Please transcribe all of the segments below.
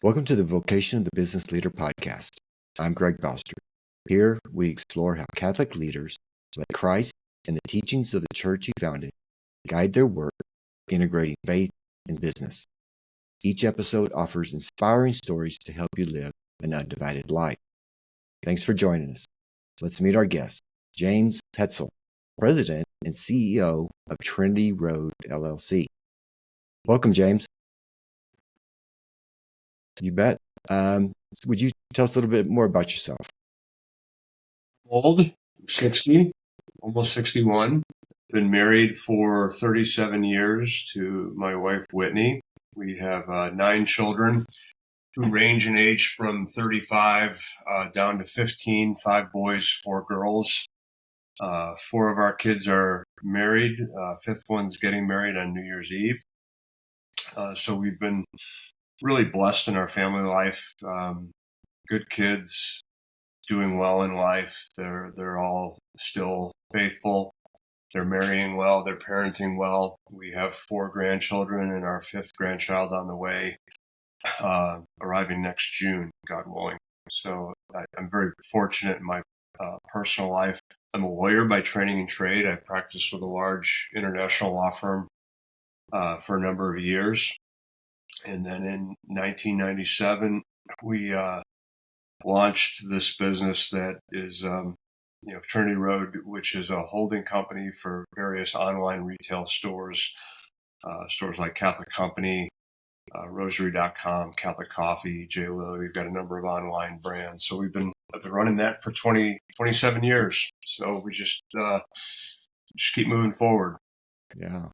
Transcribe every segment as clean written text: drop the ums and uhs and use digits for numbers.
Welcome to the Vocation of the Business Leader podcast. I'm Greg Boster. Here we explore how Catholic leaders let Christ and the teachings of the church he founded guide their work, integrating faith and business. Each episode offers inspiring stories to help you live an undivided life. Thanks for joining us. Let's meet our guest, James Hetzel, President and CEO of Trinity Road, LLC. Welcome, James. You bet. Would you tell us a little bit more about yourself? Old, 60, almost 61. Been married for 37 years to my wife, Whitney. We have 9 children who range in age from 35 down to 15, 5 boys, 4 girls. 4 of our kids are married. 5th one's getting married on New Year's Eve. So we've been really blessed in our family life. Good kids, doing well in life. They're all still faithful. They're marrying well. They're parenting well. We have 4 grandchildren and our 5th grandchild on the way, arriving next June, God willing. So I'm very fortunate in my personal life. I'm a lawyer by training and trade. I practiced with a large international law firm for a number of years. And then in 1997, we launched this business that is, Trinity Road, which is a holding company for various online retail stores, stores like Catholic Company, Rosary.com, Catholic Coffee, JLo. We've got a number of online brands. So I've been running that for 27 years. So we just keep moving forward. Yeah.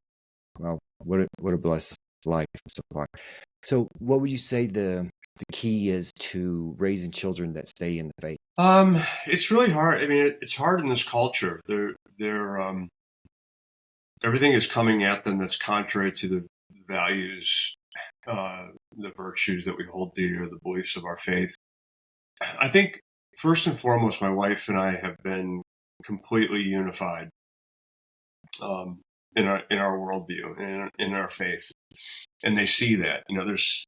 Well, what a blessed life so far. So what would you say the key is to raising children that stay in the faith? It's really hard. I mean, it's hard in this culture. Everything is coming at them that's contrary to the values, the virtues that we hold dear, the beliefs of our faith. I think first and foremost, my wife and I have been completely unified in our worldview and in our faith, and they see that. There's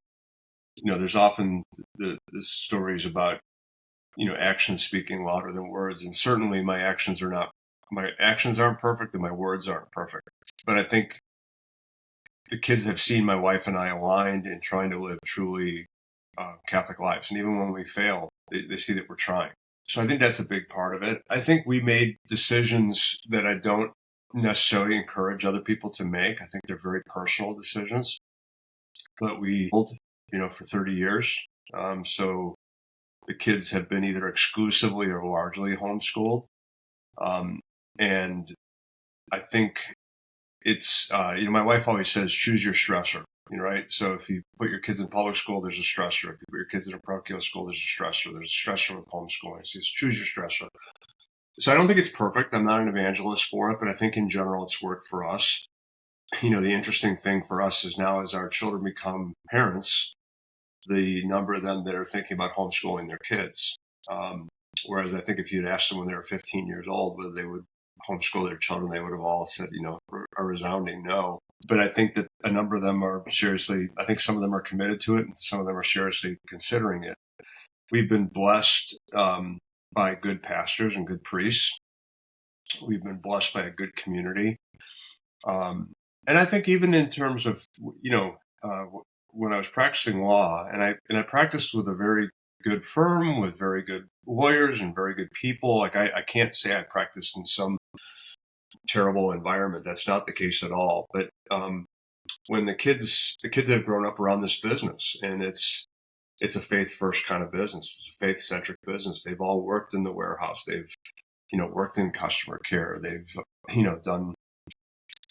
often the stories about actions speaking louder than words, and certainly my actions aren't perfect and my words aren't perfect. But I think the kids have seen my wife and I aligned in trying to live truly Catholic lives, and even when we fail, they see that we're trying. So I think that's a big part of it. I think we made decisions that I don't necessarily encourage other people to make. I think they're very personal decisions, but we, for 30 years. So the kids have been either exclusively or largely homeschooled. And I think it's, my wife always says, choose your stressor, right? So if you put your kids in public school, there's a stressor. If you put your kids in a parochial school, there's a stressor. There's a stressor with homeschooling. So just choose your stressor. So I don't think it's perfect. I'm not an evangelist for it, but I think in general it's worked for us. The interesting thing for us is now as our children become parents, the number of them that are thinking about homeschooling their kids. Whereas I think if you'd asked them when they were 15 years old whether they would homeschool their children, they would have all said, a resounding no. But I think that a number of them I think some of them are committed to it and some of them are seriously considering it. We've been blessed by good pastors and good priests. We've been blessed by a good community. And I think even in terms of, when I was practicing law, and I practiced with a very good firm with very good lawyers and very good people. Like I can't say I practiced in some terrible environment. That's not the case at all. But when the kids have grown up around this business, and it's a faith first kind of business. It's a faith centric business. They've all worked in the warehouse. They've worked in customer care. They've done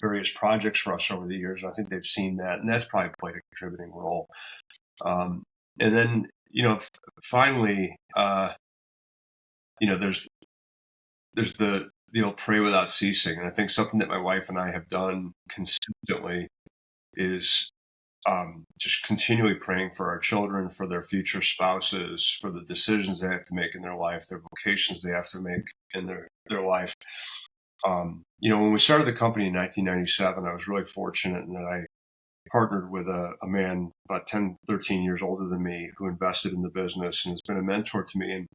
various projects for us over the years. And I think they've seen that, and that's probably played a contributing role. And then, finally, there's the pray without ceasing. And I think something that my wife and I have done consistently is just continually praying for our children, for their future spouses, for the decisions they have to make in their life, their vocations they have to make in their life. When we started the company in 1997, I was really fortunate in that partnered with a man about 10, 13 years older than me who invested in the business and has been a mentor to me. And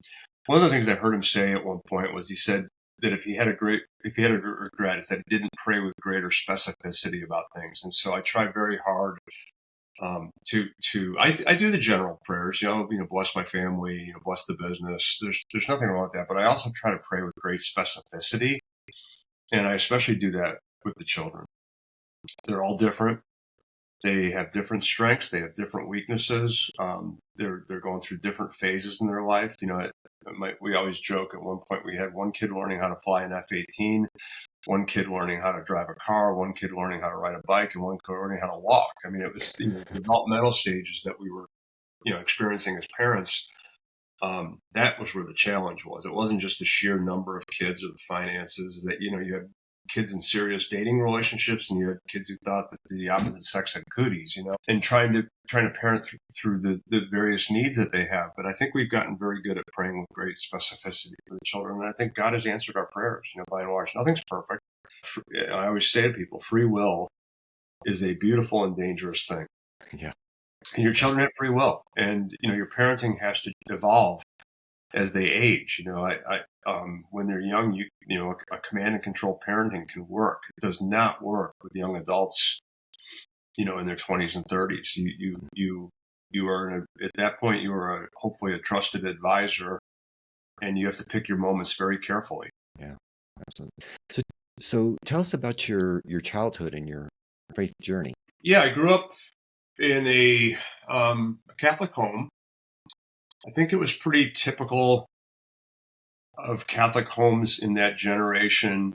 one of the things I heard him say at one point was he said that if he had a regret, it's that he didn't pray with greater specificity about things. And so I try very hard I do the general prayers, bless my family, bless the business. There's nothing wrong with that, but I also try to pray with great specificity, and I especially do that with the children. They're all different. They have different strengths. They have different weaknesses. They're going through different phases in their life. We always joke at one point we had one kid learning how to fly an F-18, one kid learning how to drive a car, one kid learning how to ride a bike, and one kid learning how to walk. I mean, it was the developmental stages that we were, experiencing as parents. That was where the challenge was. It wasn't just the sheer number of kids or the finances. That you had kids in serious dating relationships, and you had kids who thought that the opposite sex had cooties, and trying to parent through the various needs that they have. But I think we've gotten very good at praying with great specificity for the children, and I think God has answered our prayers. By and large, nothing's perfect. I always say to people, free will is a beautiful and dangerous thing. Yeah. And your children have free will, and your parenting has to evolve as they age. When they're young, a command and control parenting can work. It does not work with young adults, in their 20s and 30s. You are at that point you are hopefully a trusted advisor, and you have to pick your moments very carefully. Yeah, absolutely. So tell us about your childhood and your faith journey. Yeah, I grew up in a Catholic home. I think it was pretty typical of Catholic homes in that generation,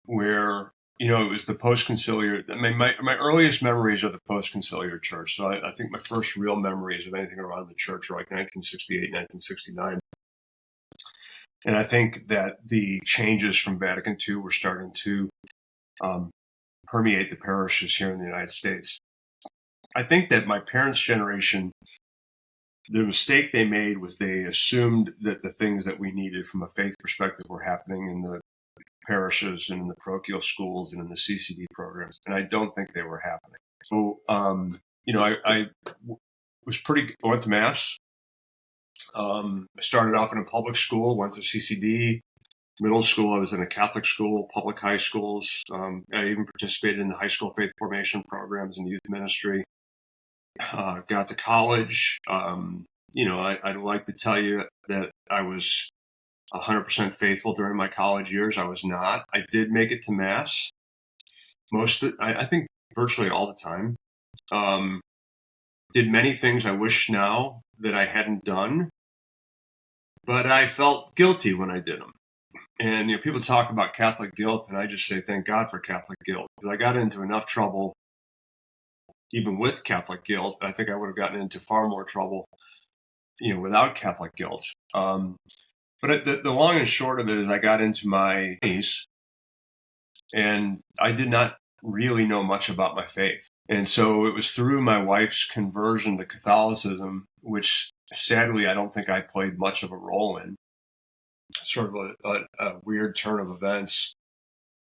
where it was the post-conciliar. I mean, my earliest memories are the post-conciliar church. So I think my first real memories of anything around the church are like 1968, 1969. And I think that the changes from Vatican II were starting to permeate the parishes here in the United States. I think that my parents' generation, the mistake they made was they assumed that the things that we needed from a faith perspective were happening in the parishes and in the parochial schools and in the CCD programs. And I don't think they were happening. So, I went to Mass. I started off in a public school, went to CCD. Middle school, I was in a Catholic school, public high schools. I even participated in the high school faith formation programs and youth ministry. Got to college. I'd like to tell you that I was 100% faithful during my college years. I was not. I did make it to Mass. I think virtually all the time. Did many things I wish now that I hadn't done, but I felt guilty when I did them. And people talk about Catholic guilt, and I just say thank God for Catholic guilt, because I got into enough trouble even with Catholic guilt. I think I would have gotten into far more trouble, without Catholic guilt. But the long and short of it is I got into my 20s, and I did not really know much about my faith. And so it was through my wife's conversion to Catholicism, which sadly I don't think I played much of a role in. Sort of a weird turn of events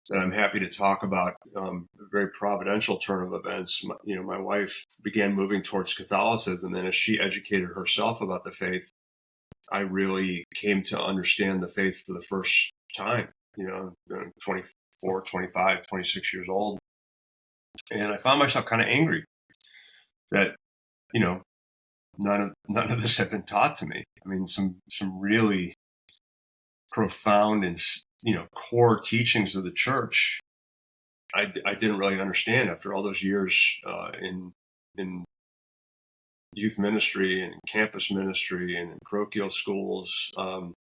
that I'm happy to talk about, a very providential turn of events. My wife began moving towards Catholicism, and as she educated herself about the faith, I really came to understand the faith for the first time, 24, 25, 26 years old. And I found myself kind of angry that, none of this had been taught to me. I mean, some really profound and, core teachings of the church, I didn't really understand after all those years in youth ministry and campus ministry and in parochial schools. I don't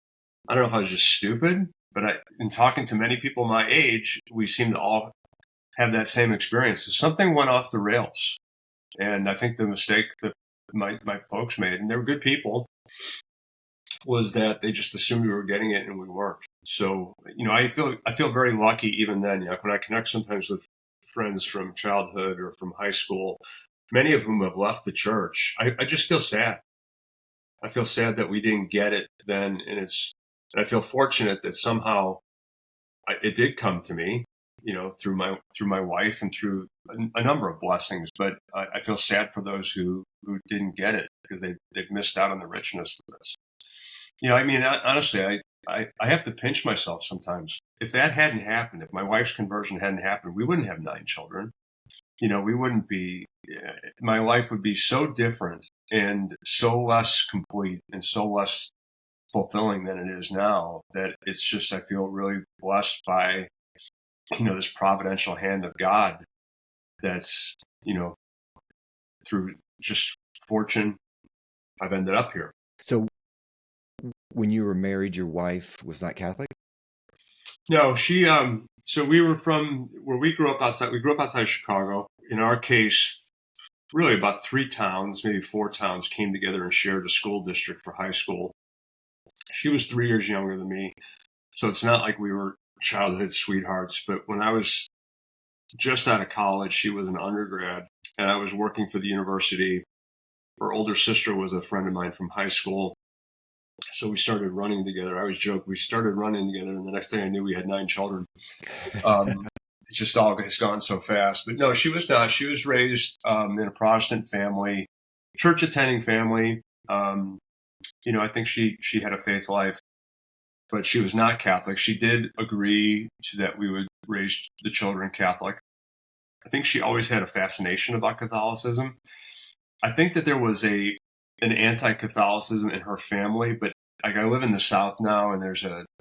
know if I was just stupid, but in talking to many people my age, we seem to all have that same experience. So something went off the rails. And I think the mistake that my folks made, and they were good people, was that they just assumed we were getting it and we weren't. So, I feel very lucky even then. When I connect sometimes with friends from childhood or from high school, many of whom have left the church, I just feel sad. I feel sad that we didn't get it then, and I feel fortunate that somehow it did come to me. through my wife and through a number of blessings. But I feel sad for those who didn't get it because they've missed out on the richness of this. I mean, honestly, I have to pinch myself sometimes. If that hadn't happened, if my wife's conversion hadn't happened, we wouldn't have 9 children. We wouldn't be, my life would be so different and so less complete and so less fulfilling than it is now, that it's just, I feel really blessed by, this providential hand of God that's, through just fortune, I've ended up here. So when you were married, your wife was not Catholic? No, she, so we were from where we grew up outside of Chicago. In our case, really about 3 towns, maybe 4 towns came together and shared a school district for high school. She was 3 years younger than me. So it's not like we were childhood sweethearts, but when I was just out of college, she was an undergrad and I was working for the university. Her older sister was a friend of mine from high school. So we started running together. I always joke, we started running together, and the next thing I knew, we had 9 children. It's just all has gone so fast. But no, she was not. She was raised in a Protestant family, church attending family. I think she had a faith life, but she was not Catholic. She did agree to that we would raise the children Catholic. I think she always had a fascination about Catholicism. I think that there was an anti-Catholicism in her family, but like I live in the South now, and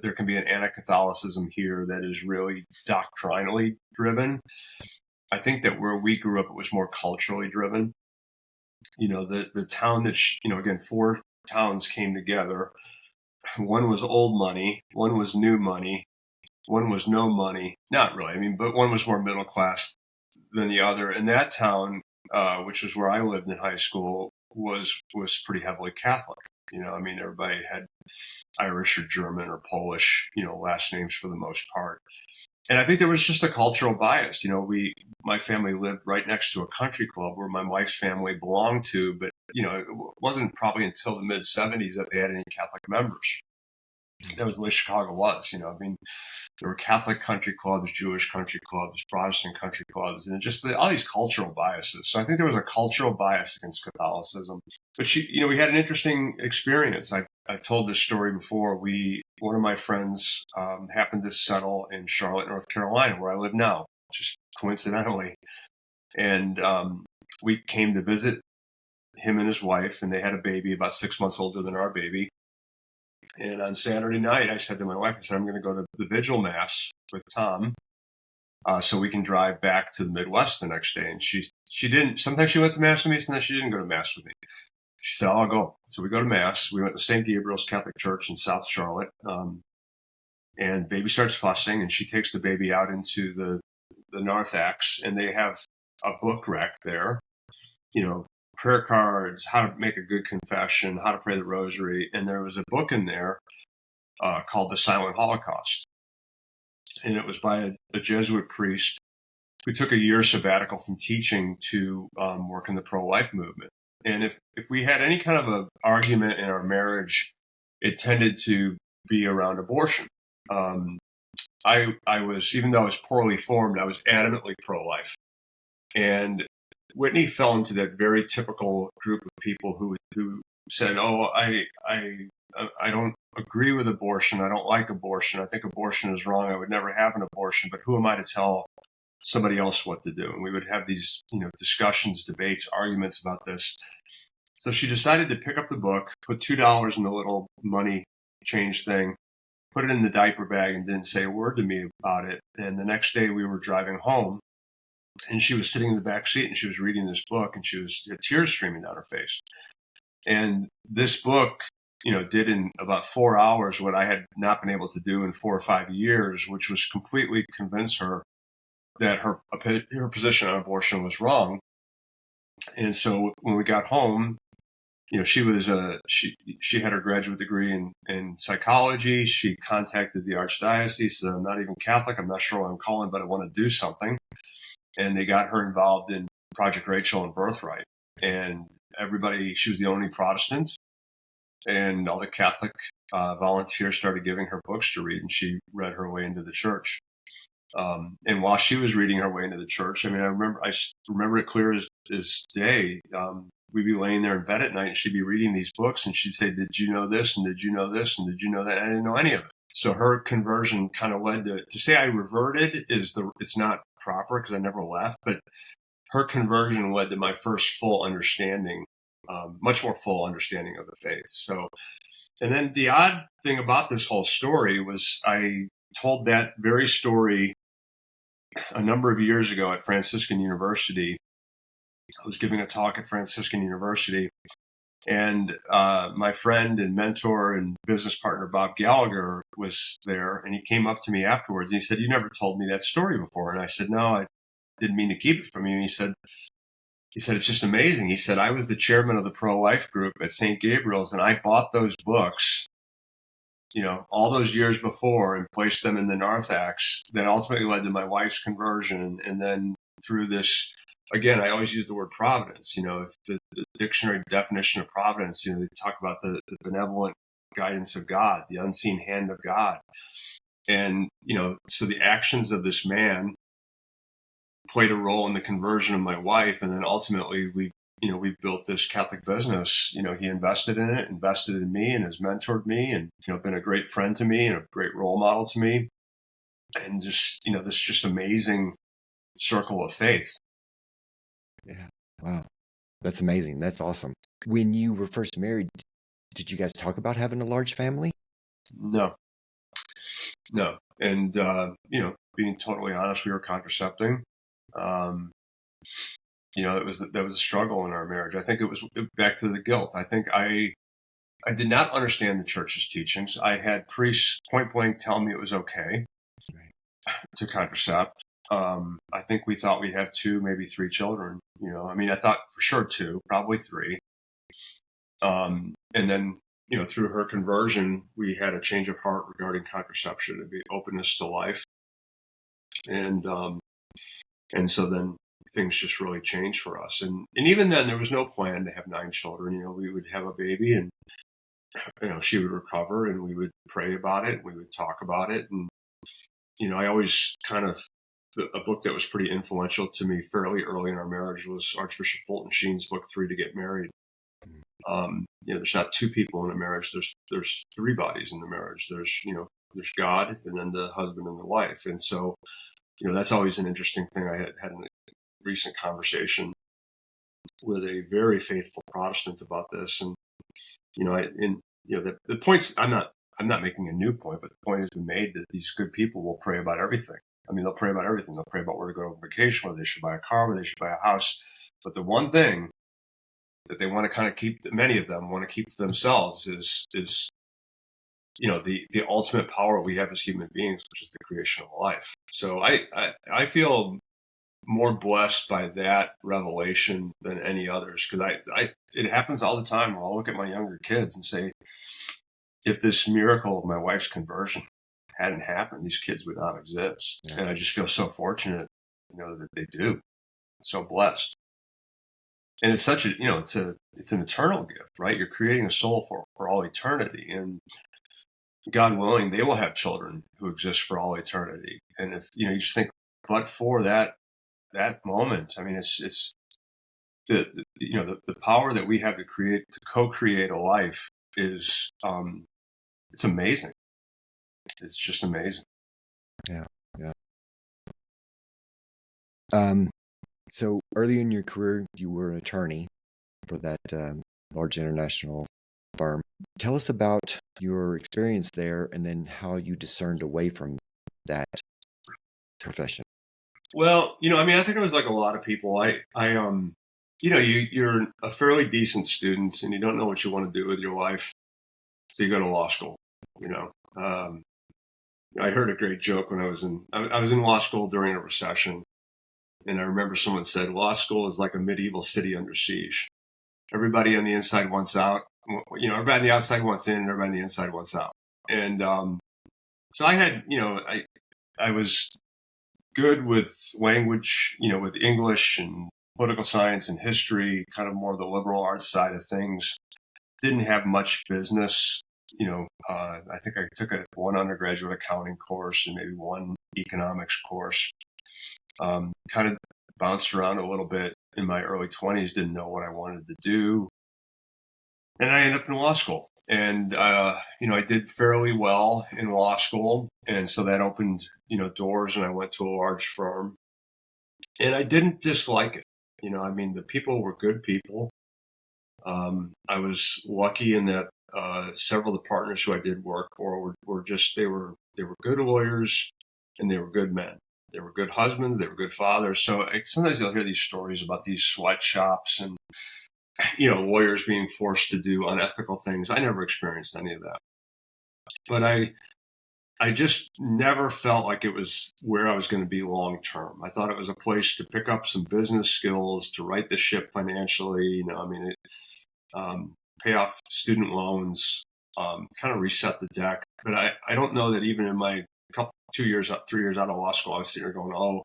there can be an anti-Catholicism here that is really doctrinally driven. I think that where we grew up, it was more culturally driven. The town that again, 4 towns came together. One was old money, one was new money, one was no money. Not really, I mean, but one was more middle class than the other. And that town, which was where I lived in high school, was pretty heavily Catholic. I mean, everybody had Irish or German or Polish, last names for the most part. And I think there was just a cultural bias. My family lived right next to a country club where my wife's family belonged to, but it wasn't probably until the mid '70s that they had any Catholic members. That was the way Chicago was. I mean, there were Catholic country clubs, Jewish country clubs, Protestant country clubs, and just all these cultural biases. So I think there was a cultural bias against Catholicism. But we had an interesting experience. I've told this story before. One of my friends happened to settle in Charlotte, North Carolina, where I live now, just coincidentally. And we came to visit him and his wife, and they had a baby about 6 months older than our baby. And on Saturday night, I said to my wife, I'm going to go to the vigil mass with Tom so we can drive back to the Midwest the next day. And she didn't. Sometimes she went to mass with me, sometimes she didn't go to mass with me. She said, I'll go. So we go to mass. We went to St. Gabriel's Catholic Church in South Charlotte. And baby starts fussing, and she takes the baby out into the narthex, and they have a book rack there, prayer cards, how to make a good confession, how to pray the rosary. And there was a book in there called The Silent Holocaust. And it was by a Jesuit priest who took a year sabbatical from teaching to work in the pro-life movement. And if we had any kind of an argument in our marriage, it tended to be around abortion. I was, even though I was poorly formed, I was adamantly pro-life. And Whitney fell into that very typical group of people who said, "Oh, I don't agree with abortion. I don't like abortion. I think abortion is wrong. I would never have an abortion. But who am I to tell somebody else what to do?" And we would have these, discussions, debates, arguments about this. So she decided to pick up the book, put $2 in the little money change thing, put it in the diaper bag, and didn't say a word to me about it. And the next day we were driving home, and she was sitting in the back seat, and she was reading this book, and she had tears streaming down her face. And this book, did in about 4 hours what I had not been able to do in 4 or 5 years, which was completely convince her that her position on abortion was wrong. And so when we got home, she was she had her graduate degree in psychology. She contacted the archdiocese, said, "I'm not even Catholic. I'm not sure why I'm calling, but I want to do something." And they got her involved in Project Rachel and Birthright. And she was the only Protestant, and all the Catholic volunteers started giving her books to read, and she read her way into the church. And while she was reading her way into the church, I mean, I remember it clear as day. We'd be laying there in bed at night and she'd be reading these books and she'd say, did you know this? And did you know this? And did you know that? And I didn't know any of it. So her conversion kind of led to say I reverted it's not proper because I never left, but her conversion led to my first full understanding, much more full understanding of the faith. So, and then the odd thing about this whole story was I told that very story a number of years ago at Franciscan University. I was giving a talk at Franciscan University, and my friend and mentor and business partner Bob Gallagher was there, and he came up to me afterwards and he said, "You never told me that story before." And I said, "No, I didn't mean to keep it from you." And he said, "It's just amazing." He said, "I was the chairman of the pro-life group at St. Gabriel's, and I bought those books, all those years before and placed them in the narthex that ultimately led to my wife's conversion. And then through this, again, I always use the word providence. If the dictionary definition of providence, they talk about the benevolent guidance of God, the unseen hand of God. And, so the actions of this man played a role in the conversion of my wife. And then ultimately we've built this Catholic business. He invested in it, invested in me, and has mentored me, and been a great friend to me and a great role model to me, and just this just amazing circle of faith. Yeah. Wow. That's amazing. That's awesome. When you were first married, did you guys talk about having a large family? No, and being totally honest, we were contracepting. Um, that was a struggle in our marriage. I think it was back to the guilt. I think I did not understand the church's teachings. I had priests point blank tell me it was okay to contracept. I think we thought we had 2, maybe 3 children. I thought for sure 2, probably 3. And then, through her conversion, we had a change of heart regarding contraception and the openness to life. And so then things just really changed for us. And even then there was no plan to have 9 children. We would have a baby and, she would recover and we would pray about it. We would talk about it. And, I always a book that was pretty influential to me fairly early in our marriage was Archbishop Fulton Sheen's book, 3 to Get Married. There's not 2 people in a marriage. There's 3 bodies in the marriage. There's God and then the husband and the wife. And so, that's always an interesting thing. I had a recent conversation with a very faithful Protestant about this. And, the points, I'm not making a new point, but the point has been made that these good people will pray about everything. They'll pray about everything. They'll pray about where to go on vacation, whether they should buy a car, whether they should buy a house. But the one thing that they want to kind of keep, many of them want to keep to themselves is the ultimate power we have as human beings, which is the creation of life. So I feel more blessed by that revelation than any others, because it happens all the time where I'll look at my younger kids and say, if this miracle of my wife's conversion hadn't happened, these kids would not exist. Yeah. And I just feel so fortunate, that they do. I'm so blessed. And it's such it's an eternal gift, right? You're creating a soul for all eternity, and God willing, they will have children who exist for all eternity. And if you just think, but for that moment, it's the power that we have to co-create a life is it's amazing. It's just amazing. Yeah. So early in your career, you were an attorney for that large international firm. Tell us about your experience there, and then how you discerned away from that profession. Well, I think it was like a lot of people. You're a fairly decent student, and you don't know what you want to do with your life, so you go to law school. I heard a great joke when I was in law school during a recession. And I remember someone said, law school is like a medieval city under siege. Everybody on the inside wants out. Everybody on the outside wants in, and everybody on the inside wants out. And so I had, I was good with language, with English and political science and history, kind of more the liberal arts side of things. Didn't have much business I think I took one undergraduate accounting course and maybe one economics course. Kind of bounced around a little bit in my early 20s, didn't know what I wanted to do. And I ended up in law school. And, I did fairly well in law school. And so that opened, doors, and I went to a large firm. And I didn't dislike it. The people were good people. I was lucky in that several of the partners who I did work for they were good lawyers, and they were good men. They were good husbands. They were good fathers. So sometimes you'll hear these stories about these sweatshops and lawyers being forced to do unethical things. I never experienced any of that, but I just never felt like it was where I was going to be long term. I thought it was a place to pick up some business skills, to right the ship financially. Pay off student loans, kind of reset the deck. But I don't know that even in my 3 years out of law school, I was sitting there going, oh,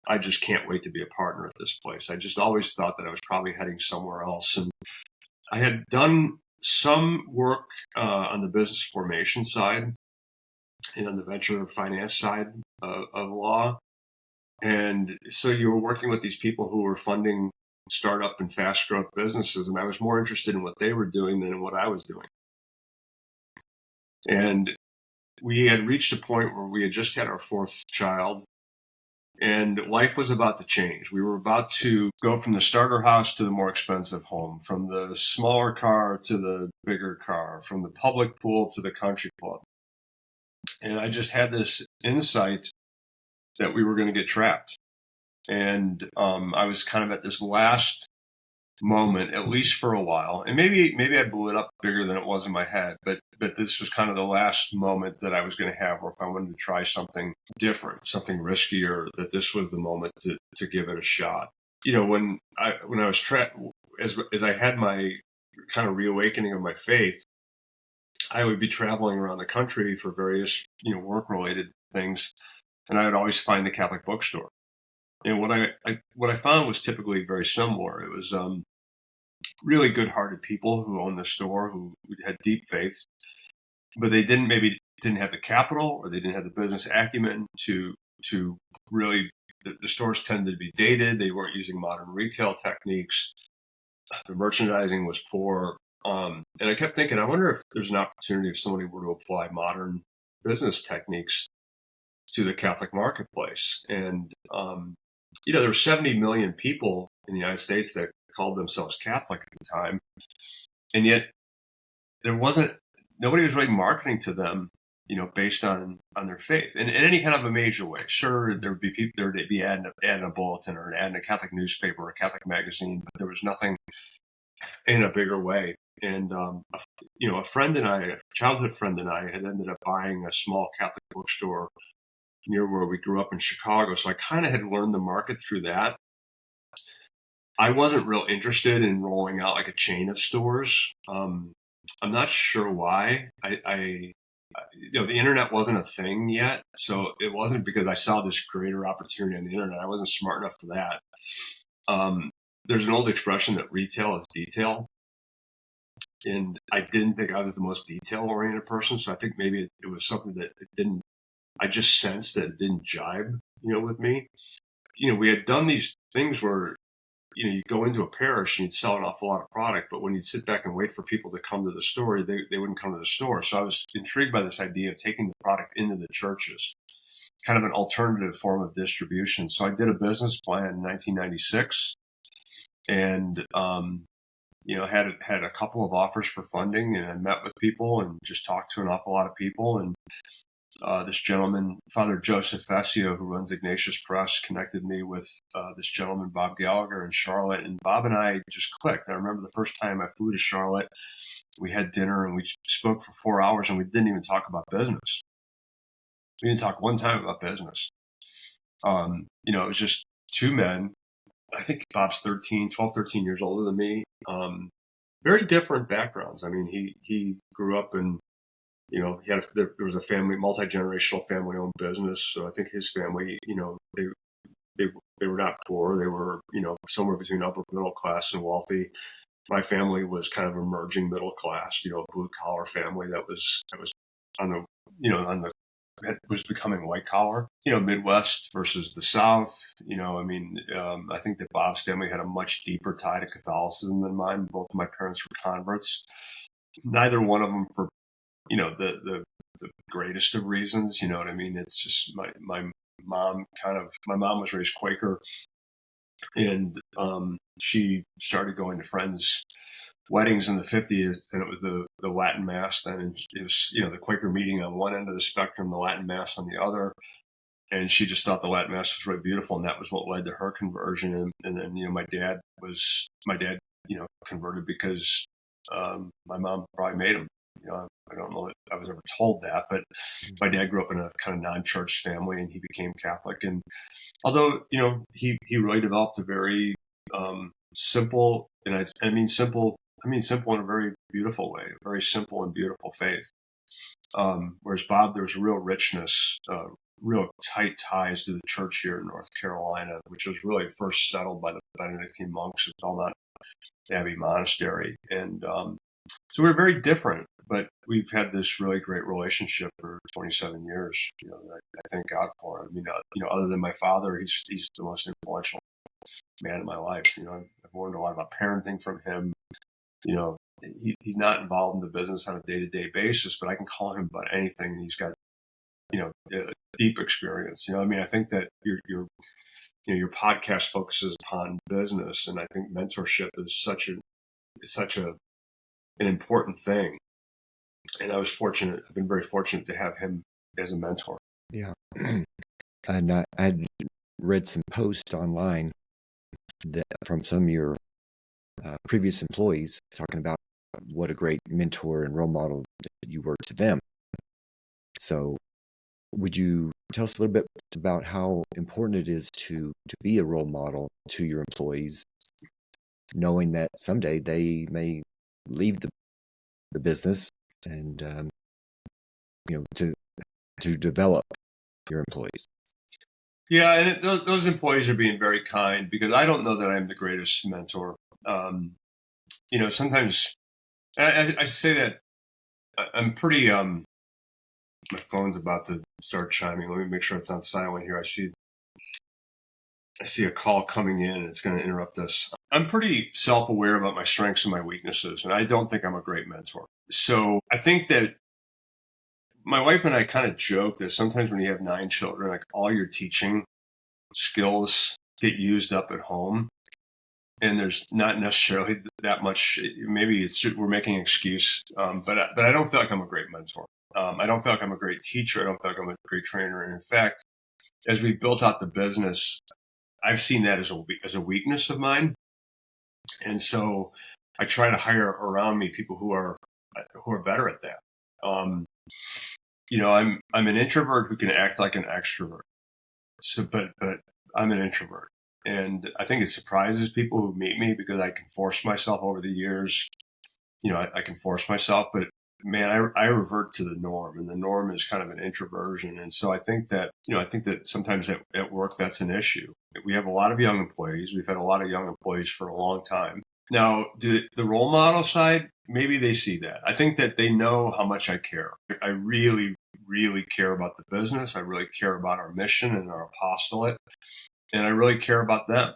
I just can't wait to be a partner at this place. I just always thought that I was probably heading somewhere else. And I had done some work on the business formation side and on the venture finance side of law. And so you were working with these people who were funding startup and fast growth businesses. And I was more interested in what they were doing than in what I was doing. And we had reached a point where we had just had our fourth child, and life was about to change. We were about to go from the starter house to the more expensive home, from the smaller car to the bigger car, from the public pool to the country club. And I just had this insight that we were going to get trapped. And I was kind of at this last moment, at least for a while. And maybe I blew it up bigger than it was in my head, but this was kind of the last moment that I was going to have, or if I wanted to try something different, something riskier, that this was the moment to give it a shot. When I was as I had my kind of reawakening of my faith, I would be traveling around the country for various, work related things. And I would always find the Catholic bookstore. And what I found was typically very similar. It was really good-hearted people who owned the store, who had deep faith, but they didn't have the capital, or they didn't have the business acumen to really. The stores tended to be dated. They weren't using modern retail techniques. The merchandising was poor. And I kept thinking, I wonder if there's an opportunity if somebody were to apply modern business techniques to the Catholic marketplace. And there were 70 million people in the United States that called themselves Catholic at the time, and yet nobody was really marketing to them, based on their faith in any kind of a major way. Sure, there would be people, there would be adding a bulletin or an ad in a Catholic newspaper or a Catholic magazine, but there was nothing in a bigger way. And a friend and I, a childhood friend and I, had ended up buying a small Catholic bookstore near where we grew up in Chicago. So I kind of had learned the market through that. I wasn't real interested in rolling out like a chain of stores. I'm not sure why. The internet wasn't a thing yet, so it wasn't because I saw this greater opportunity on the internet. I wasn't smart enough for that. There's an old expression that retail is detail, and I didn't think I was the most detail-oriented person. So I think maybe it was something that it didn't. I just sensed that it didn't jibe, with me. We had done these things where you go into a parish and you'd sell an awful lot of product, but when you'd sit back and wait for people to come to the store, they wouldn't come to the store. So I was intrigued by this idea of taking the product into the churches, kind of an alternative form of distribution. So I did a business plan in 1996, and had a couple of offers for funding, and I met with people and just talked to an awful lot of people. And this gentleman, Father Joseph Fessio, who runs Ignatius Press, connected me with this gentleman, Bob Gallagher, in Charlotte. And Bob and I just clicked. I remember the first time I flew to Charlotte, we had dinner and we spoke for 4 hours, and we didn't even talk about business. We didn't talk one time about business. It was just two men. I think Bob's 12, 13 years older than me. Very different backgrounds. I mean, he grew up in, there was a multi-generational family-owned business. So I think his family, they were not poor. They were, somewhere between upper middle class and wealthy. My family was kind of emerging middle class, blue collar family that was on the, on the that was becoming white collar, Midwest versus the South. I think that Bob's family had a much deeper tie to Catholicism than mine. Both of my parents were converts. Neither one of them for, the greatest of reasons. You know what I mean? It's just my my mom was raised Quaker, and she started going to friends' weddings in the 50s, and it was the Latin Mass then, and it was, the Quaker meeting on one end of the spectrum, the Latin Mass on the other. And she just thought the Latin Mass was really beautiful, and that was what led to her conversion. And then, my dad, converted because my mom probably made him. I don't know that I was ever told that, but my dad grew up in a kind of non-church family, and he became Catholic. And although, he really developed a very simple, and I mean simple in a very beautiful way, a very simple and beautiful faith. Whereas Bob, there was a real richness, real tight ties to the church here in North Carolina, which was really first settled by the Benedictine monks of Belmont Abbey Monastery. And so we're very different, but we've had this really great relationship for 27 years, that I thank God for. I mean, other than my father, he's the most influential man in my life. I've learned a lot about parenting from him. He's not involved in the business on a day-to-day basis, but I can call him about anything, and he's got, deep experience. I think that your podcast focuses upon business, and I think mentorship is such an important thing. And I've been very fortunate to have him as a mentor. Yeah. And I had read some posts online from some of your previous employees talking about what a great mentor and role model that you were to them. So would you tell us a little bit about how important it is to be a role model to your employees, knowing that someday they may leave the business, and to develop your employees? Yeah, and those employees are being very kind, because I don't know that I'm the greatest mentor. Sometimes I say that I'm pretty. My phone's about to start chiming. Let me make sure it's on silent here. I see a call coming in. It's going to interrupt us. I'm pretty self-aware about my strengths and my weaknesses, and I don't think I'm a great mentor. So I think that my wife and I kind of joke that sometimes when you have 9 children, like, all your teaching skills get used up at home, and there's not necessarily that much. Maybe we're making an excuse, but I don't feel like I'm a great mentor. I don't feel like I'm a great teacher. I don't feel like I'm a great trainer. And in fact, as we built out the business, I've seen that as a weakness of mine. And so I try to hire around me people who are better at that. I'm an introvert who can act like an extrovert. So, but I'm an introvert, and I think it surprises people who meet me, because I can force myself over the years. I can force myself, but man, I revert to the norm, and the norm is kind of an introversion. And so I think that sometimes at work, that's an issue. We have a lot of young employees. We've had a lot of young employees for a long time. Now, the role model side, maybe they see that. I think that they know how much I care. I really, really care about the business. I really care about our mission and our apostolate, and I really care about them.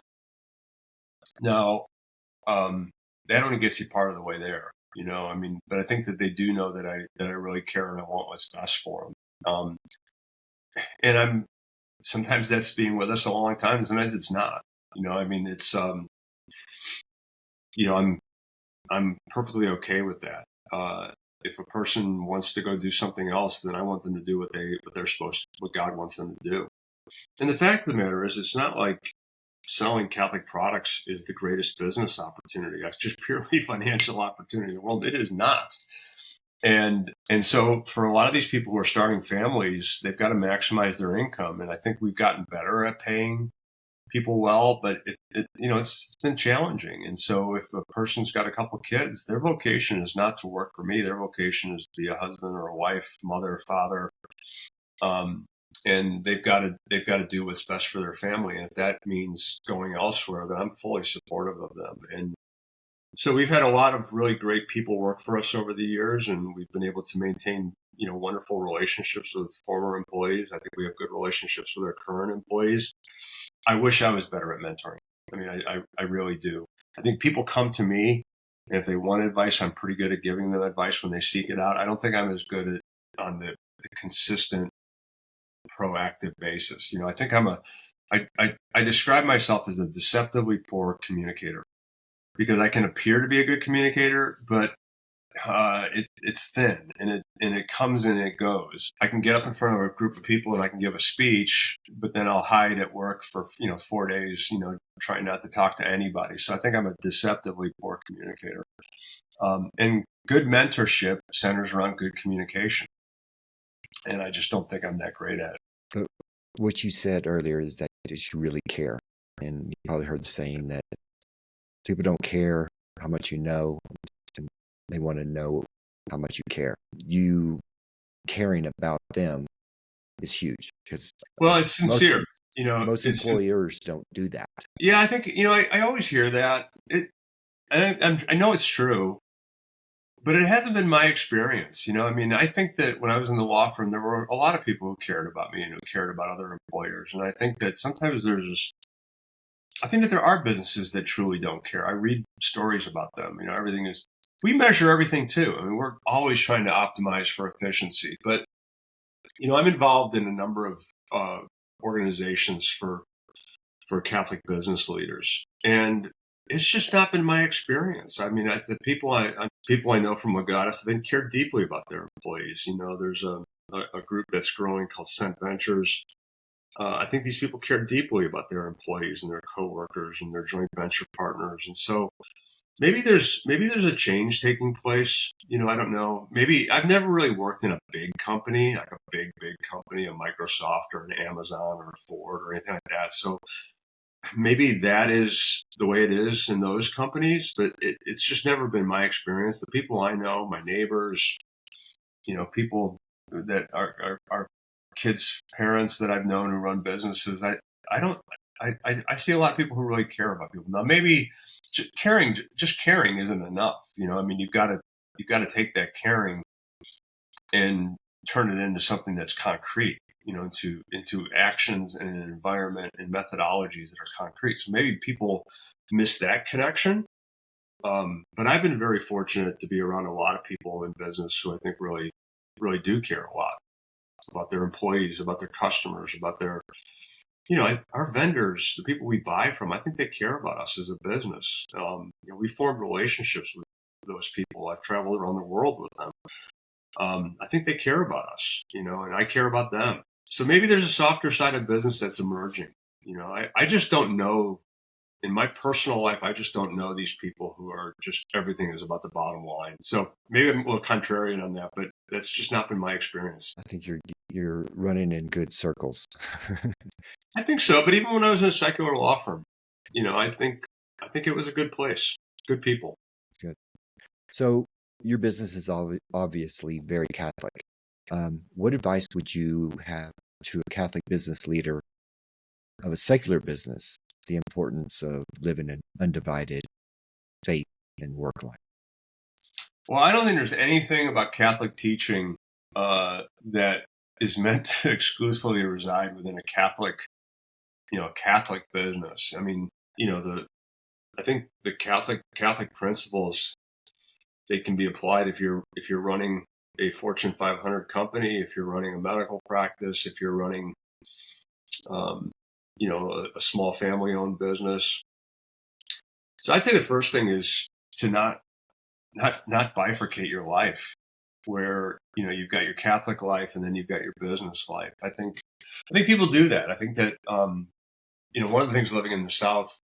Now, that only gets you part of the way there. But I think that they do know that I really care, and I want what's best for them. And sometimes that's being with us a long time, and sometimes it's not. It's I'm perfectly okay with that. If a person wants to go do something else, then I want them to do what God wants them to do. And the fact of the matter is, it's not like selling Catholic products is the greatest business opportunity. That's just purely financial opportunity in the world. It is not. And so for a lot of these people who are starting families, they've got to maximize their income. And I think we've gotten better at paying people well, but it's been challenging. And so if a person's got a couple kids, their vocation is not to work for me. Their vocation is to be a husband or a wife, mother, father. And they've got to do what's best for their family. And if that means going elsewhere, then I'm fully supportive of them. And So we've had a lot of really great people work for us over the years, and we've been able to maintain, wonderful relationships with former employees. I think we have good relationships with our current employees. I wish I was better at mentoring. I mean, I really do. I think people come to me, and if they want advice, I'm pretty good at giving them advice when they seek it out. I don't think I'm as good at on the consistent, proactive basis. I think I describe myself as a deceptively poor communicator because I can appear to be a good communicator, but it's thin and it comes and it goes. I can get up in front of a group of people and I can give a speech, but then I'll hide at work for 4 days, trying not to talk to anybody. So I think I'm a deceptively poor communicator. And good mentorship centers around good communication, and I just don't think I'm that great at it. But what you said earlier is that you really care. And you probably heard the saying that people don't care how much you know, and they want to know how much you care. You caring about them is huge because Well, it's most sincere. most It's employers don't do that. Yeah. I think I always hear that. I know it's true, but it hasn't been my experience. I mean, I think that when I was in the law firm, there were a lot of people who cared about me and who cared about other employers. And I think that sometimes I think that there are businesses that truly don't care. I read stories about them. We measure everything too. I mean, we're always trying to optimize for efficiency. But, I'm involved in a number of organizations for Catholic business leaders. And it's just not been my experience. I mean, the people I know from Legatus, they care deeply about their employees. There's a group that's growing called Cent Ventures. I think these people care deeply about their employees and their coworkers and their joint venture partners. And so maybe there's a change taking place. I don't know. Maybe I've never really worked in a big company, like a big company, a Microsoft or an Amazon or a Ford or anything like that. So maybe that is the way it is in those companies, but it's just never been my experience. The people I know, my neighbors, people that are kids' parents that I've known who run businesses, I don't, I see a lot of people who really care about people. Now, maybe just caring isn't enough. I mean, you've got to take that caring and turn it into something that's concrete, into actions and an environment and methodologies that are concrete. So maybe people miss that connection. But I've been very fortunate to be around a lot of people in business who I think really, really do care a lot about their employees, about their customers, about our vendors, the people we buy from. I think they care about us as a business. We formed relationships with those people. I've traveled around the world with them. I think they care about us, and I care about them. So maybe there's a softer side of business that's emerging. I just don't know. In my personal life, I just don't know these people who are just everything is about the bottom line. So maybe I'm a little contrarian on that, but that's just not been my experience. I think you're running in good circles. I think so. But even when I was in a secular law firm, I think it was a good place, good people. That's good. So your business is obviously very Catholic. What advice would you have to a Catholic business leader of a secular business, the importance of living an undivided faith and work life? Well, I don't think there's anything about Catholic teaching that is meant to exclusively reside within a Catholic business. I mean, I think the Catholic principles, they can be applied if you're running a Fortune 500 company, if you're running a medical practice, if you're running a small family-owned business. So I'd say the first thing is to not bifurcate your life, where you've got your Catholic life and then you've got your business life. I think people do that. I think that one of the things living in the South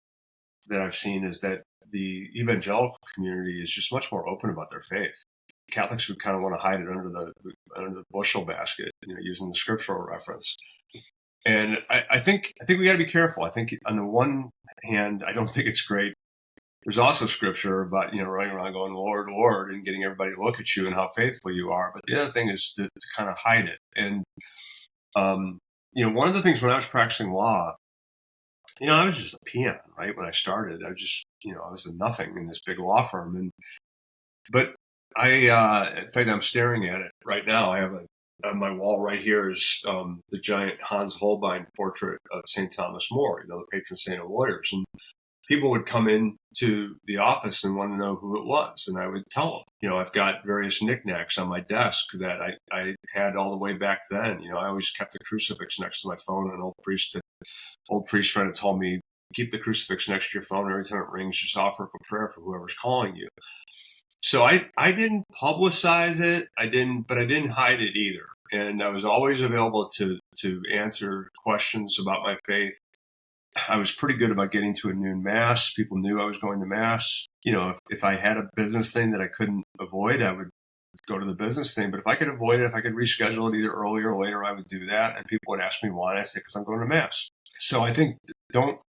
that I've seen is that the evangelical community is just much more open about their faith. Catholics would kind of want to hide it under the bushel basket, using the scriptural reference. And I think we got to be careful. I think on the one hand, I don't think it's great. There's also scripture about running around going Lord, Lord, and getting everybody to look at you and how faithful you are. But the other thing is to kind of hide it. And one of the things when I was practicing law, I was just a peon, right? When I started, I was just I was a nothing in this big law firm. But in fact, I'm staring at it right now. I have on my wall right here is the giant Hans Holbein portrait of St. Thomas More, the patron saint of lawyers. And people would come into the office and want to know who it was. And I would tell them, I've got various knickknacks on my desk that I had all the way back then. I always kept a crucifix next to my phone. An old priest friend had told me, keep the crucifix next to your phone. Every time it rings, just offer up a prayer for whoever's calling you. So I didn't publicize it. But I didn't hide it either. And I was always available to answer questions about my faith. I was pretty good about getting to a noon mass. People knew I was going to mass. If I had a business thing that I couldn't avoid, I would go to the business thing. But if I could avoid it, if I could reschedule it either earlier or later, I would do that. And people would ask me why. And I say, because I'm going to mass. So I think don't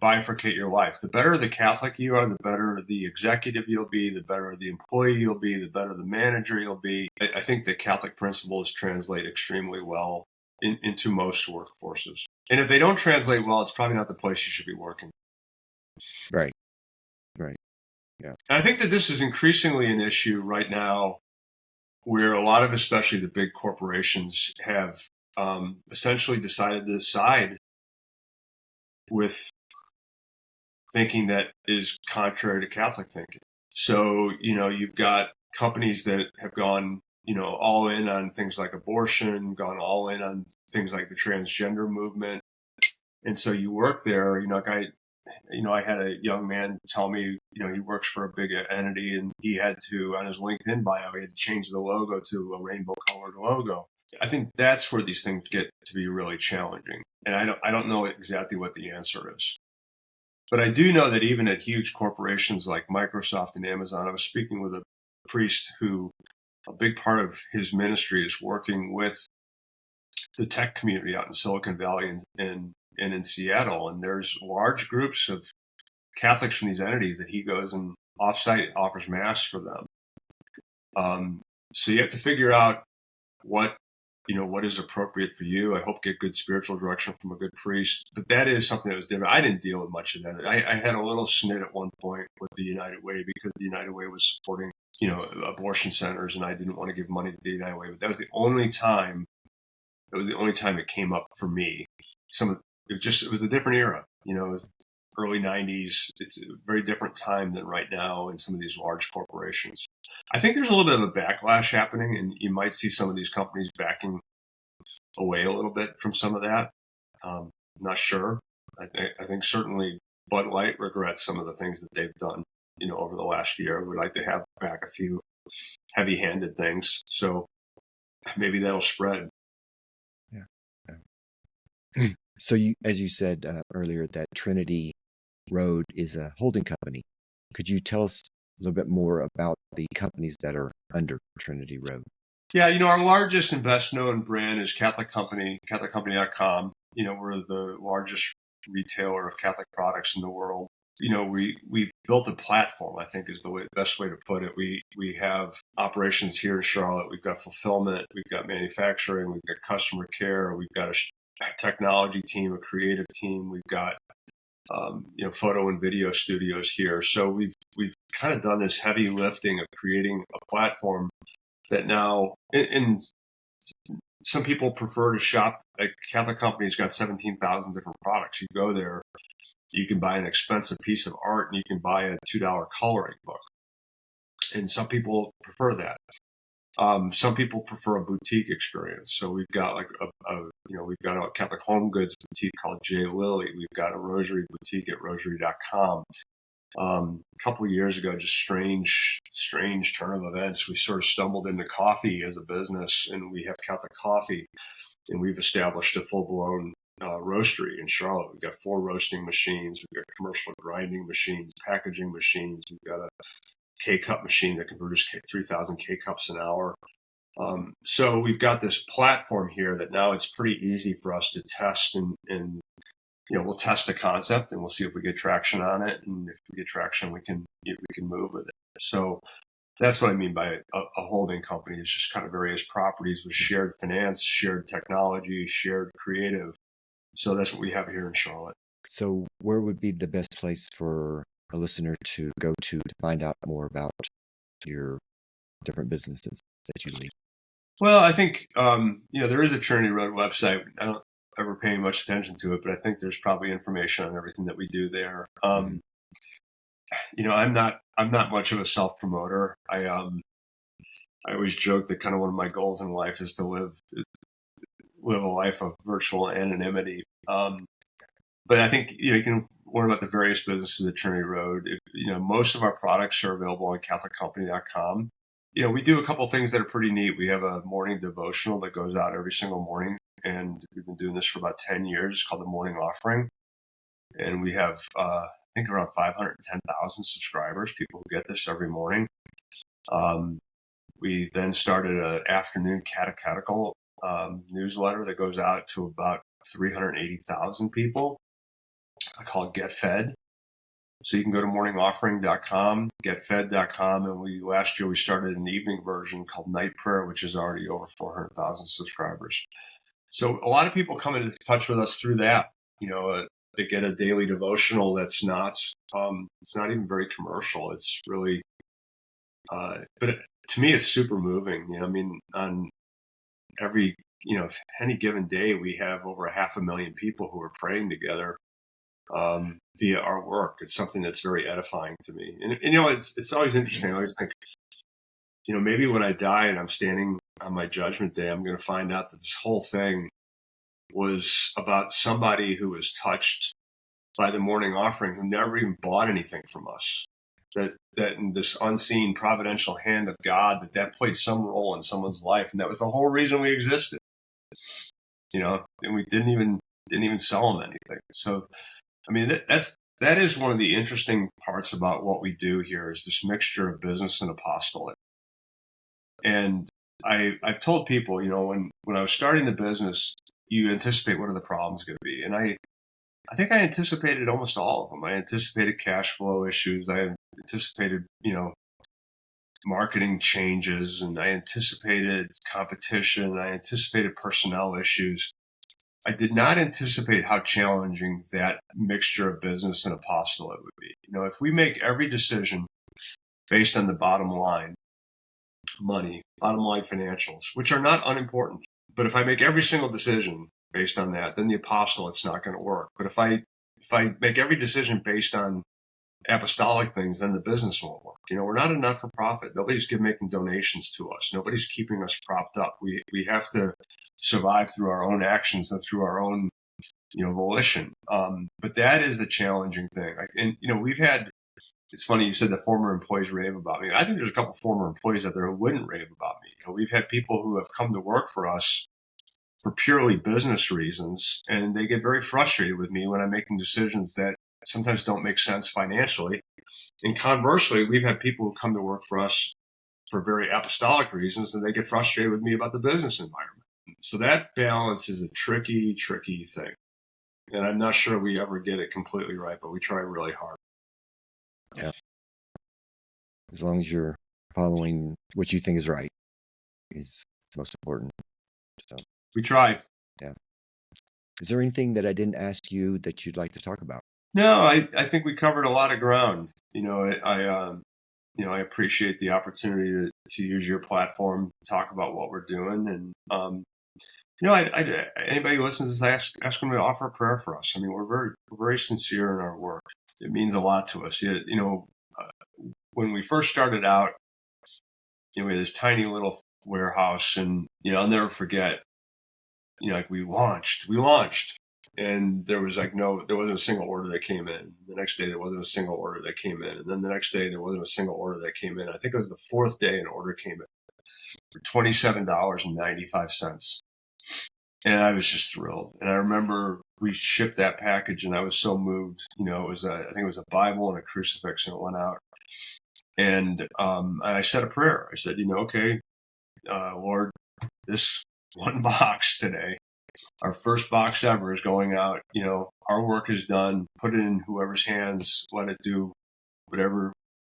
bifurcate your life. The better the Catholic you are, the better the executive you'll be, the better the employee you'll be, the better the manager you'll be. I think the Catholic principles translate extremely well into most workforces. And if they don't translate well, it's probably not the place you should be working. Right. Yeah. And I think that this is increasingly an issue right now where a lot of, especially the big corporations, have essentially decided to side with thinking that is contrary to Catholic thinking. So, you've got companies that have gone, all in on things like abortion, gone all in on things like the transgender movement. And so you work there, I had a young man tell me, he works for a big entity and he had to, on his LinkedIn bio, he had to change the logo to a rainbow colored logo. I think that's where these things get to be really challenging. And I don't know exactly what the answer is. But I do know that even at huge corporations like Microsoft and Amazon, I was speaking with a priest who a big part of his ministry is working with the tech community out in Silicon Valley and in Seattle. And there's large groups of Catholics from these entities that he goes and offsite offers mass for them. So you have to figure out what is appropriate for you. I hope get good spiritual direction from a good priest. But that is something that was different. I didn't deal with much of that. I had a little snit at one point with the United Way because the United Way was supporting, abortion centers, and I didn't want to give money to the United Way. But that was the only time. It came up for me. It was a different era. It was early 90s. It's a very different time than right now in some of these large corporations. I think there's a little bit of a backlash happening, and you might see some of these companies backing away a little bit from some of that. I'm not sure. I think certainly Bud Light regrets some of the things that they've done, over the last year. We'd like to have back a few heavy-handed things. So maybe that'll spread. Yeah. So as you said earlier, that Trinity Road is a holding company. Could you tell us a little bit more about the companies that are under Trinity Road? Yeah, our largest and best known brand is Catholic Company, CatholicCompany.com. We're the largest retailer of Catholic products in the world. We've built a platform, I think is the best way to put it. We have operations here in Charlotte. We've got fulfillment. We've got manufacturing. We've got customer care. We've got a technology team, a creative team. We've got photo and video studios here. So we've kind of done this heavy lifting of creating a platform that now, and some people prefer to shop. Like Catholic Company's got 17,000 different products. You go there, you can buy an expensive piece of art, and you can buy a $2 coloring book. And some people prefer that. Some people prefer a boutique experience. So we've got we've got a Catholic home goods boutique called J. Lily. We've got a rosary boutique at rosary.com. A couple of years ago, just strange turn of events, we sort of stumbled into coffee as a business, and we have Catholic coffee, and we've established a full-blown roastery in Charlotte. We've got 4 roasting machines. We've got commercial grinding machines, packaging machines. We've got a K-cup machine that can produce 3,000 K-cups an hour. So we've got this platform here that now it's pretty easy for us to test and we'll test a concept and we'll see if we get traction on it. And if we get traction, we can move with it. So that's what I mean by a holding company. It's just kind of various properties with shared finance, shared technology, shared creative. So that's what we have here in Charlotte. So where would be the best place for a listener to go to find out more about your different businesses that you lead? Well, I think there is a Trinity Road website. I don't ever pay much attention to it, but I think there's probably information on everything that we do there. I'm not much of a self promoter. I always joke that kind of one of my goals in life is to live a life of virtual anonymity. But I think you can learn about the various businesses at Trinity Road. Most of our products are available on CatholicCompany.com. We do a couple things that are pretty neat. We have a morning devotional that goes out every single morning, and we've been doing this for about 10 years. It's called the Morning Offering, and we have I think around 510,000 subscribers, people who get this every morning. We then started an afternoon catechetical newsletter that goes out to about 380,000 people. I call it Get Fed. So you can go to morningoffering.com, getfed.com, and last year we started an evening version called Night Prayer, which is already over 400,000 subscribers. So a lot of people come into touch with us through that. They get a daily devotional that's not, it's not even very commercial. It's really, to me, it's super moving. On every, any given day, we have over 500,000 people who are praying together via our work. It's something that's very edifying to me. And it's always interesting. I always think, maybe when I die and I'm standing on my judgment day, I'm going to find out that this whole thing was about somebody who was touched by the morning offering who never even bought anything from us. That in this unseen providential hand of God, that played some role in someone's life. And that was the whole reason we existed, and we didn't even sell them anything. So, that is one of the interesting parts about what we do here is this mixture of business and apostolate. And I've told people, when I was starting the business, you anticipate what are the problems going to be. And I think I anticipated almost all of them. I anticipated cash flow issues. I anticipated, marketing changes, and I anticipated competition. I anticipated personnel issues. I did not anticipate how challenging that mixture of business and apostolate would be. If we make every decision based on the bottom line, money, bottom line financials, which are not unimportant, but if I make every single decision based on that, then the apostolate's not going to work. But if I make every decision based on apostolic things, then the business won't work. We're not a not-for-profit. Nobody's making donations to us. Nobody's keeping us propped up. We have to survive through our own actions and through our own, volition. But that is a challenging thing. It's funny you said the former employees rave about me. I think there's a couple of former employees out there who wouldn't rave about me. We've had people who have come to work for us for purely business reasons, and they get very frustrated with me when I'm making decisions that sometimes don't make sense financially. And conversely, we've had people who come to work for us for very apostolic reasons, and they get frustrated with me about the business environment. So that balance is a tricky, tricky thing. And I'm not sure we ever get it completely right, but we try really hard. Yeah. As long as you're following what you think is right is most important. So we try. Yeah. Is there anything that I didn't ask you that you'd like to talk about? No, I think we covered a lot of ground. I appreciate the opportunity to use your platform to talk about what we're doing. And, anybody who listens to this, ask them to offer a prayer for us. We're very sincere in our work. It means a lot to us. When we first started out, we had this tiny little warehouse, and, I'll never forget, we launched. And there was there wasn't a single order that came in. The next day, there wasn't a single order that came in. And then the next day, there wasn't a single order that came in. I think it was the fourth day an order came in for $27.95. And I was just thrilled. And I remember we shipped that package, and I was so moved. I think it was a Bible and a crucifix, and it went out. And I said a prayer. I said, okay, Lord, this one box today, our first box ever, is going out. Our work is done. Put it in whoever's hands. Let it do whatever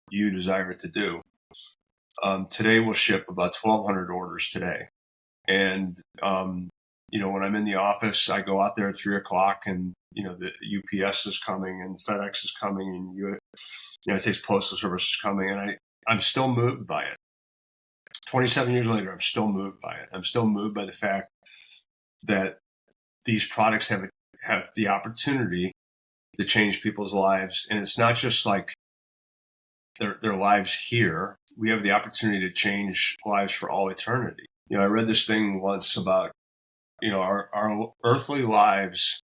you desire it to do. Today we'll ship about 1,200 orders today. And when I'm in the office, I go out there at 3 o'clock, and the UPS is coming, and FedEx is coming, and United States Postal Service is coming, and I'm still moved by it. 27 years later, I'm still moved by it. I'm still moved by the fact that these products have the opportunity to change people's lives, and it's not just like their lives here. We have the opportunity to change lives for all eternity. I read this thing once about our earthly lives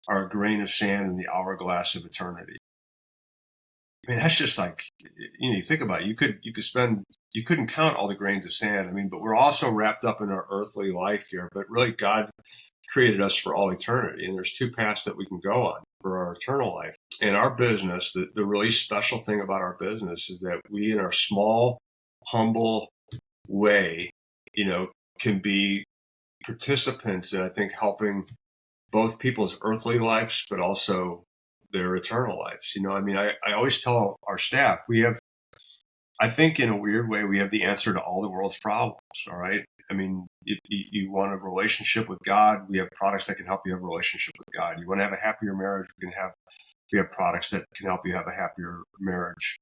are a grain of sand in the hourglass of eternity. I mean, that's just like, you think about it. You couldn't count all the grains of sand. I mean, but we're also wrapped up in our earthly life here. But really, God created us for all eternity. And there's two paths that we can go on for our eternal life. In our business, the really special thing about our business is that we, in our small, humble way, can be participants in, I think, helping both people's earthly lives, but also their eternal lives. I always tell our staff, I think in a weird way, we have the answer to all the world's problems. All right. I mean, you want a relationship with God, we have products that can help you have a relationship with God. You want to have a happier marriage, we have products that can help you have a happier marriage.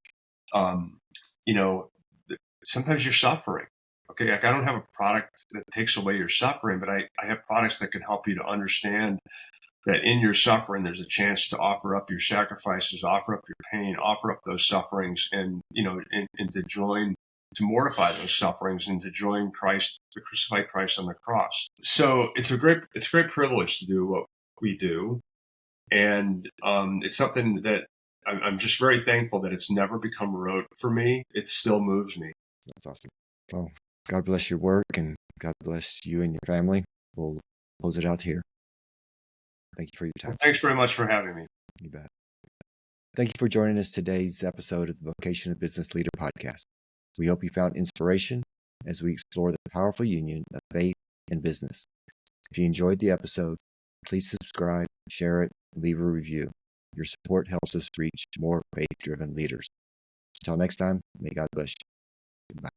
Sometimes you're suffering. Okay. Like, I don't have a product that takes away your suffering, but I have products that can help you to understand that in your suffering, there's a chance to offer up your sacrifices, offer up your pain, offer up those sufferings, and to mortify those sufferings and to join Christ, the crucified Christ on the cross. So it's a great privilege to do what we do, and it's something that I'm just very thankful that it's never become rote for me. It still moves me. That's awesome. Well, God bless your work, and God bless you and your family. We'll close it out here. Thank you for your time. Well, thanks very much for having me. You bet. Thank you for joining us today's episode of the Vocation of Business Leader podcast. We hope you found inspiration as we explore the powerful union of faith and business. If you enjoyed the episode, please subscribe, share it, and leave a review. Your support helps us reach more faith-driven leaders. Until next time, may God bless you. Goodbye.